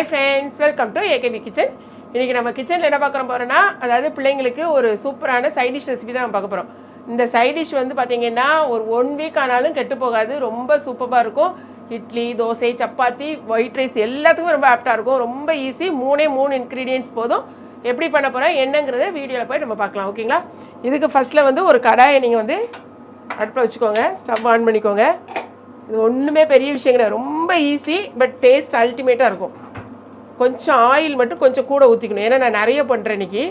Hi friends, welcome to AKP kitchen. இன்றைக்கி நம்ம கிச்சனில் என்ன பார்க்குற போகிறோன்னா, அதாவது பிள்ளைங்களுக்கு ஒரு சூப்பரான சைட் டிஷ் ரெசிபி தான் நம்ம பார்க்க போகிறோம். இந்த சைட் டிஷ் வந்து பார்த்திங்கன்னா ஒரு 1 வீக் ஆனாலும் கெட்டு போகாது. ரொம்ப சூப்பராக இருக்கும். இட்லி, தோசை, சப்பாத்தி, ஒயிட் ரைஸ் எல்லாத்துக்கும் ரொம்ப ஆப்டாக இருக்கும். ரொம்ப ஈஸி. 3 இன்க்ரீடியன்ட்ஸ் போதும். எப்படி பண்ண போகிறோம் என்னங்கிறத வீடியோவில் போய் நம்ம பார்க்கலாம். ஓகேங்களா? இதுக்கு ஃபஸ்ட்டில் வந்து ஒரு கடாயை நீங்கள் வந்து அடுப்பில் வச்சுக்கோங்க. ஸ்டவ் ஆன் பண்ணிக்கோங்க. இது ஒன்றுமே பெரிய விஷயம் கிடையாது. ரொம்ப ஈஸி, பட் டேஸ்ட் அல்டிமேட்டாக இருக்கும். கொஞ்சம் ஆயில் மட்டும் கொஞ்சம் கூட ஊற்றிக்கணும். ஏன்னா நான் நிறைய பண்ணுறேன் இன்றைக்கி.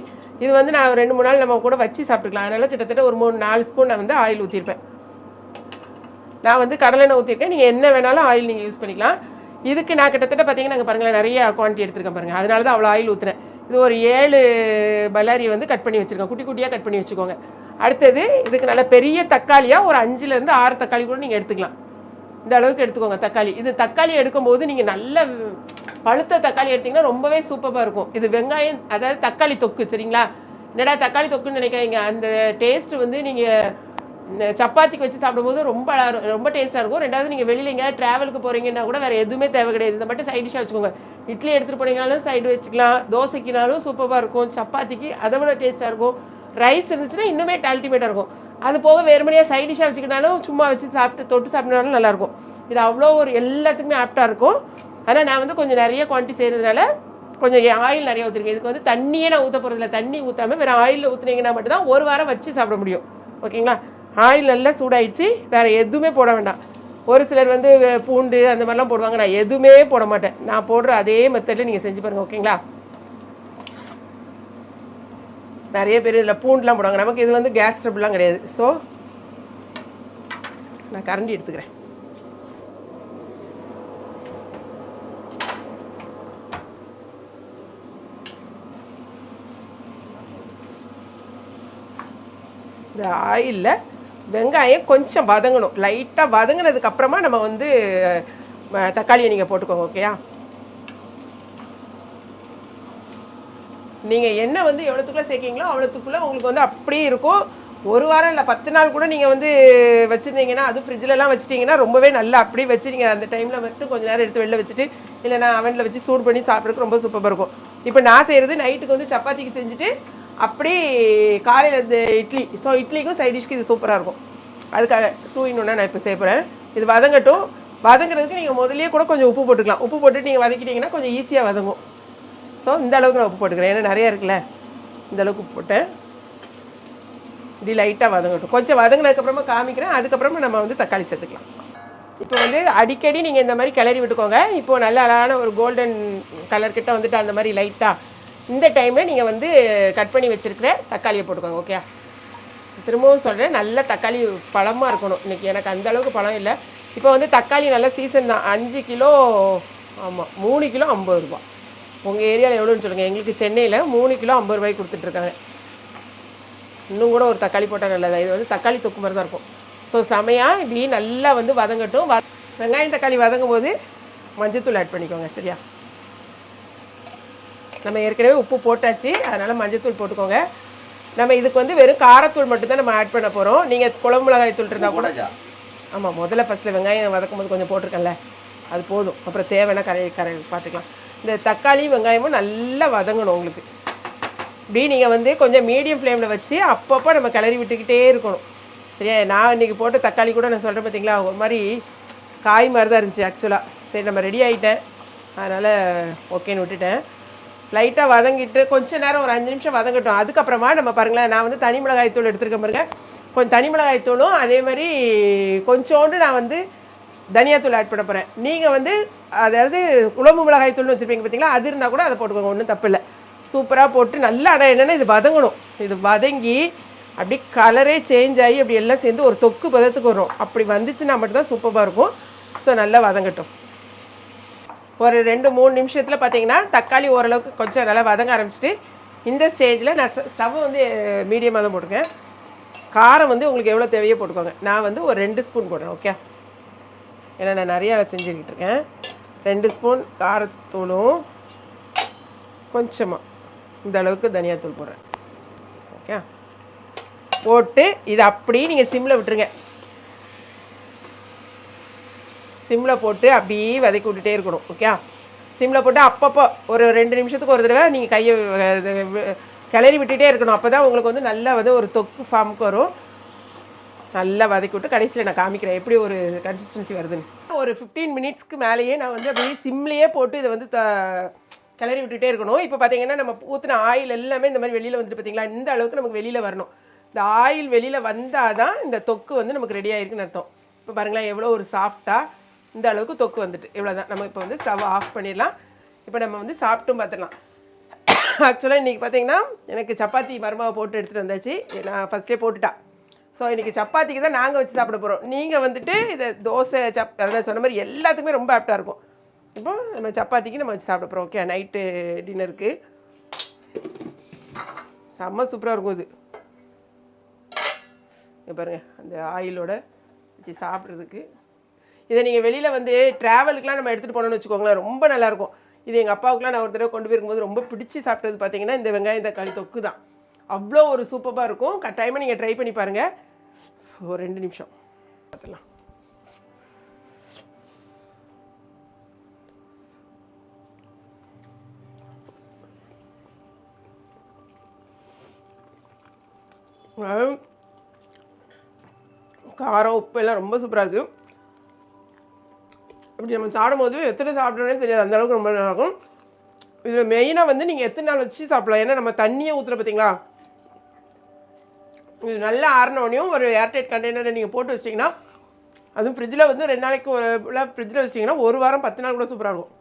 இது வந்து நான் 2-3 நாள் நம்ம கூட வச்சு சாப்பிட்டுக்கலாம். அதனால் கிட்டத்தட்ட ஒரு 3-4 ஸ்பூன் நான் வந்து ஆயில் ஊற்றிருப்பேன். நான் வந்து கடலெண்ணெய் ஊற்றிருக்கேன். நீங்கள் என்ன வேணாலும் ஆயில் நீங்கள் யூஸ் பண்ணிக்கலாம். இதுக்கு நான் கிட்டத்தட்ட பார்த்தீங்கன்னா நாங்கள் பாருங்களேன் நிறைய குவான்டிட்டி எடுத்துருக்கேன் பாருங்கள். அதனால தான் அவ்வளோ ஆயில் ஊற்றுனேன். இது ஒரு 7 பல்லாரி வந்து கட் பண்ணி வச்சுருக்கேன். குட்டி குட்டியாக கட் பண்ணி வச்சுக்கோங்க. அடுத்தது இதுக்கு நல்ல பெரிய தக்காளியாக ஒரு 5லேருந்து 6 தக்காளி கூட நீங்கள் எடுத்துக்கலாம். இந்த அளவுக்கு எடுத்துக்கோங்க தக்காளி. இது தக்காளி எடுக்கும்போது நீங்கள் நல்ல பழுத்த தக்காளி எடுத்திங்கன்னா ரொம்பவே சூப்பராக இருக்கும். இது வெங்காயம், அதாவது தக்காளி தொக்கு. சரிங்களா? என்னடா தக்காளி தொக்குன்னு நினைக்காதீங்க. அந்த டேஸ்ட் வந்து நீங்கள் சப்பாத்திக்கு வச்சு சாப்பிடும்போது ரொம்ப டேஸ்ட்டாக இருக்கும். ரெண்டாவது நீங்கள் வெளியில் எங்கேயாவது ட்ராவலுக்கு போகிறீங்கன்னா கூட வேறு எதுவுமே தேவை கிடையாது. இதை மட்டும் சைட் டிஷ்ஷாக வச்சுக்கோங்க. இட்லி எடுத்துகிட்டு போனீங்கனாலும் சைடு வச்சுக்கலாம். தோசைக்குனாலும் சூப்பராக இருக்கும். சப்பாத்திக்கு அதை விட டேஸ்ட்டாக இருக்கும். ரைஸ் இருந்துச்சுன்னா இன்னுமே அல்டிமேட்டாக இருக்கும். அது போக வேறுமனையாக சைட் டிஷ்ஷாக வச்சுக்கிட்டாலும் சும்மா வச்சு தொட்டு சாப்பிட்னாலும் நல்லாயிருக்கும். இது அவ்வளோ ஒரு எல்லாத்துக்குமே ஆப்டாக இருக்கும். ஆனால் நான் வந்து கொஞ்சம் நிறைய குவான்டிட்டி செய்கிறதுனால கொஞ்சம் ஆயில் நிறைய ஊற்றிருக்கேன். இதுக்கு வந்து தண்ணியே நான் ஊற்ற போகிறதில்ல. தண்ணி ஊற்றாமல் வேறு ஆயிலில் ஊற்றுனீங்கன்னா மட்டும்தான் ஒரு வாரம் வச்சு சாப்பிட முடியும். ஓகேங்களா? ஆயில் நல்லா சூடாயிடுச்சு. வேறு எதுவுமே போட வேண்டாம். ஒரு சிலர் வந்து பூண்டு அந்த மாதிரிலாம் போடுவாங்க. நான் எதுவுமே போட மாட்டேன். நான் போடுற அதே மெத்தடில் நீங்கள் செஞ்சு பாருங்கள். ஓகேங்களா? நிறைய பேர் இதில் பூண்டுலாம் போடுவாங்க. நமக்கு இது வந்து கேஸ் ட்ரபிள்லாம் கிடையாது. ஸோ நான் கரண்டி எடுத்துக்கிறேன். இந்த ஆயிலில் வெங்காயம் கொஞ்சம் வதங்கணும். லைட்டாக வதங்கினதுக்கப்புறமா நம்ம வந்து தக்காளியை நீங்கள் போட்டுக்கோங்க. ஓகேயா? நீங்கள் எண்ணெய் வந்து எவ்வளோத்துக்குள்ளே சேர்க்கிங்களோ அவ்வளோத்துக்குள்ளே உங்களுக்கு வந்து அப்படியே இருக்கும். ஒரு வாரம் இல்லை 10 நாள் கூட நீங்கள் வந்து வச்சுருந்தீங்கன்னா, அது ஃப்ரிட்ஜிலலாம் வச்சுட்டிங்கன்னா ரொம்பவே நல்லா அப்படியே வச்சு நீங்கள் அந்த டைமில் மட்டும் கொஞ்சம் நேரம் எடுத்து வெளில வச்சுட்டு இல்லைனா அவனில் வச்சு சூடு பண்ணி சாப்பிட்றதுக்கு ரொம்ப சூப்பராக இருக்கும். இப்போ நான் செய்கிறது நைட்டுக்கு வந்து சப்பாத்திக்கு செஞ்சுட்டு அப்படி காலையில் இந்த இட்லி. ஸோ இட்லிக்கும் சைட் டிஷ்க்கு இது சூப்பராக இருக்கும். அதுக்காக 2 in 1 நான் இப்போ சேர்ப்பேன். இது வதங்கட்டும். வதங்குறதுக்கு நீங்கள் முதல்லையே கூட கொஞ்சம் உப்பு போட்டுக்கலாம். உப்பு போட்டுட்டு நீங்கள் வதக்கிட்டிங்கன்னா கொஞ்சம் ஈஸியாக வதங்கும். ஸோ இந்த அளவுக்கு நான் உப்பு போட்டுக்கிறேன். ஏன்னா நிறையா இருக்குல்ல, இந்த அளவுக்கு உப்பு போட்டேன். இப்படி லைட்டாக வதங்கட்டும். கொஞ்சம் வதங்கினதுக்கப்புறமா காமிக்கிறேன். அதுக்கப்புறமா நம்ம வந்து தக்காளி சேர்த்துக்கலாம். இப்போ வந்து அடிக்கடி நீங்கள் இந்த மாதிரி கிளறி விட்டுக்கோங்க. இப்போது நல்ல அழகான ஒரு கோல்டன் கலர் கிட்ட வந்துட்டு அந்த மாதிரி லைட்டாக இந்த டைமில் நீங்கள் வந்து கட் பண்ணி வச்சுருக்கிற தக்காளியை போட்டுக்கோங்க. ஓகே? திரும்பவும் சொல்கிறேன், நல்ல தக்காளி பழமாக இருக்கணும். இன்றைக்கி எனக்கு அந்த அளவுக்கு பழம் இல்லை. இப்போ வந்து தக்காளி நல்ல சீசன் தான். 5 கிலோ, ஆமாம் 3 கிலோ 50 ரூபா. உங்கள் ஏரியாவில் எவ்வளோன்னு சொல்லுங்கள். எங்களுக்கு சென்னையில் 3 கிலோ 50 ரூபாய்க்கு கொடுத்துட்ருக்காங்க. இன்னும் கூட ஒரு தக்காளி போட்டால் நல்லதா. இது வந்து தக்காளி தொக்கு மாதிரி தான் இருக்கும். ஸோ செமையாக இப்படி நல்லா வந்து வதங்கட்டும். வெங்காயம் தக்காளி வதங்கும் போது மஞ்சத்தூள் ஆட் பண்ணிக்கோங்க. சரியா? நம்ம ஏற்கனவே உப்பு போட்டாச்சு, அதனால் மஞ்சத்தூள் போட்டுக்கோங்க. நம்ம இதுக்கு வந்து வெறும் காரத்தூள் மட்டும்தான் நம்ம ஆட் பண்ண போகிறோம். நீங்கள் குழம்பு மிளகாய் தூள் இருந்தால் கூட. ஆமாம், முதல்ல ஃபஸ்ட்டில் வெங்காயம் வதக்கும் போது கொஞ்சம் போட்டிருக்கேன்ல, அது போதும். அப்புறம் தேவைன்னா கரை பார்த்துக்கலாம். இந்த தக்காளி வெங்காயமும் நல்லா வதங்கணும் உங்களுக்கு. இப்படி நீங்கள் வந்து கொஞ்சம் மீடியம் ஃப்ளேமில் வச்சு அப்பப்போ நம்ம கிளறி விட்டுக்கிட்டே இருக்கணும். சரியா? நான் இன்றைக்கி போட்ட தக்காளி கூட நான் சொல்கிறேன் பார்த்தீங்களா, ஒரு மாதிரி காய் மாதிரி தான் இருந்துச்சு ஆக்சுவலாக. சரி, நம்ம ரெடி ஆகிட்டேன், அதனால் ஓகேன்னு விட்டுட்டேன். லைட்டாக வதங்கிட்டு கொஞ்சம் நேரம் ஒரு 5 நிமிஷம் வதங்கட்டும். அதுக்கப்புறமா நம்ம பாருங்களேன், நான் வந்து தனி மிளகாய் தூள் எடுத்துருக்கேன் பாருங்க. கொஞ்சம் தனி மிளகாய் தூளும் அதே மாதிரி கொஞ்சோண்டு நான் வந்து தனியாத்தூள் ஆட் பண்ண போகிறேன். நீங்கள் வந்து அதாவது குழம்பு மிளகாய் தூள்னு வச்சுருப்பீங்க பார்த்தீங்களா, அது இருந்தால் கூட அதை போட்டுக்கோங்க. ஒன்றும் தப்பு இல்லை. சூப்பராக போட்டு நல்லா, ஆனால் என்னென்னா இது வதங்கணும். இது வதங்கி அப்படி கலரே சேஞ்ச் ஆகி அப்படி எல்லாம் சேர்ந்து ஒரு தொக்கு பதத்துக்கு வரும். அப்படி வந்துச்சுன்னா மட்டும்தான் சூப்பராக இருக்கும். ஸோ நல்லா வதங்கட்டும். ஒரு 2-3 நிமிஷத்தில் பார்த்தீங்கன்னா தக்காளி ஓரளவுக்கு கொஞ்சம் நல்லா வதங்க ஆரம்பிச்சிட்டு இந்த ஸ்டேஜில் நான் ஸ்டவ் வந்து மீடியமாக தான் போட்டுருக்கேன். காரம் வந்து உங்களுக்கு எவ்வளோ தேவையோ போட்டுக்கோங்க. நான் வந்து ஒரு 2 ஸ்பூன் போடுறேன். ஓகே? ஏன்னா நான் நிறையா செஞ்சுக்கிட்டு இருக்கேன். 2 ஸ்பூன் காரத்தூளும் கொஞ்சமாக இந்த அளவுக்கு தனியாத்தூள் போடுறேன். ஓகே? போட்டு இதை அப்படியே நீங்கள் சிம்மில் விட்டுருங்க. சிம்மில் போட்டு அப்படியே வதக்கி விட்டுட்டே இருக்கணும். ஓகே? சிம்மில் போட்டு அப்பப்போ ஒரு 2 நிமிஷத்துக்கு ஒரு தடவை நீங்கள் கையை கிளறி விட்டுகிட்டே இருக்கணும். அப்போ தான் உங்களுக்கு வந்து நல்லா வந்து ஒரு தொக்கு ஃபார்முக்கு வரும். நல்லா வதக்கி விட்டு கடைசியில் நான் காமிக்கிறேன் எப்படி ஒரு கன்சிஸ்டன்சி வருதுன்னு. ஒரு 15 மினிட்ஸ்க்கு மேலேயே நான் வந்து அப்படியே சிம்லேயே போட்டு இதை வந்து கிளறி விட்டுகிட்டே இருக்கணும். இப்போ பார்த்தீங்கன்னா நம்ம ஊற்றின ஆயில் எல்லாமே இந்த மாதிரி வெளியில் வந்துட்டு பார்த்தீங்களா, இந்த அளவுக்கு நமக்கு வெளியில் வரணும். இந்த ஆயில் வெளியில் வந்தால் தான் இந்த தொக்கு வந்து நமக்கு ரெடி ஆகிருக்குன்னு அர்த்தம். இப்போ பாருங்களேன் எவ்வளோ ஒரு சாஃப்டாக இந்த அளவுக்கு தொக்கு வந்துட்டு இவ்வளோ தான். நம்ம இப்போ வந்து ஸ்டவ் ஆஃப் பண்ணிடலாம். இப்போ நம்ம வந்து சாப்பிட்டும் பார்த்துடலாம். ஆக்சுவலாக இன்றைக்கி பார்த்தீங்கன்னா எனக்கு சப்பாத்தி மருமாவை போட்டு எடுத்துகிட்டு வந்தாச்சு. நான் ஃபஸ்ட்டே போட்டுட்டா. ஸோ இன்றைக்கி சப்பாத்திக்கு தான் நாங்கள் வச்சு சாப்பிட போகிறோம். நீங்கள் வந்துட்டு இதை தோசை அதான் சொன்ன மாதிரி எல்லாத்துக்குமே ரொம்ப ஆப்டாக இருக்கும். இப்போ நம்ம சப்பாத்திக்கு நம்ம வச்சு சாப்பிட போகிறோம். ஓகே, நைட்டு டின்னருக்கு செம்ம சூப்பராக இருக்கும் இது. பாருங்கள் அந்த ஆயிலோட வச்சு சாப்பிட்றதுக்கு. இதை நீங்கள் வெளியில் வந்து ட்ராவலுக்குலாம் நம்ம எடுத்துகிட்டு போனோம்னு வச்சுக்கோங்களேன், ரொம்ப நல்லாயிருக்கும். இது எங்கள் அப்பாவுக்குலாம் நான் ஒரு தடவை கொண்டு போயிருக்கும்போது ரொம்ப பிடிச்சி சாப்பிட்டது பார்த்தீங்கன்னா இந்த வெங்காயம் தக்காளி தொக்கு தான். அவ்வளோ ஒரு சூப்பராக இருக்கும். கட்டாயமாக நீங்கள் ட்ரை பண்ணி பாருங்கள். ஒரு 2 நிமிஷம் பார்த்துடலாம். காரம் உப்பு எல்லாம் ரொம்ப சூப்பராக இருக்குது. அப்படி நம்ம சாப்பிடும்போது எத்தனை சாப்பிட்றோன்னே தெரியாது, அந்தளவுக்கு ரொம்ப நல்லாயிருக்கும். இதில் மெயினாக வந்து நீங்கள் எத்தனை நாள் வச்சு சாப்பிடலாம். ஏன்னா நம்ம தண்ணியை ஊற்றுற பார்த்தீங்களா, இது நல்லா ஆறினோடனையும் ஒரு ஏர்டைட் கண்டெய்னரை நீங்கள் போட்டு வச்சிட்டிங்கன்னா, அதுவும் ஃப்ரிட்ஜில் வந்து 2 நாளைக்கு ஒரு ஃப்ரிட்ஜில் வச்சிட்டிங்கன்னா 1 வாரம் 10 நாள் கூட சூப்பராக இருக்கும்.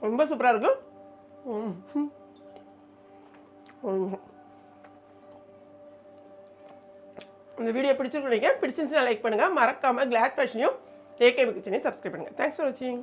ரொம்ப சூப்பராக இருக்கும். இந்த வீடியோ பிடிச்சிருக்கீங்க, பிடிச்சிருந்துச்சுன்னா லைக் பண்ணுங்கள். மறக்காமல் கிளாட் ஃபேஷனையும் ஏகேபி கிச்சனையும் சப்ஸ்கிரைப் பண்ணுங்கள். தேங்க்ஸ் ஃபார் வாட்சிங்.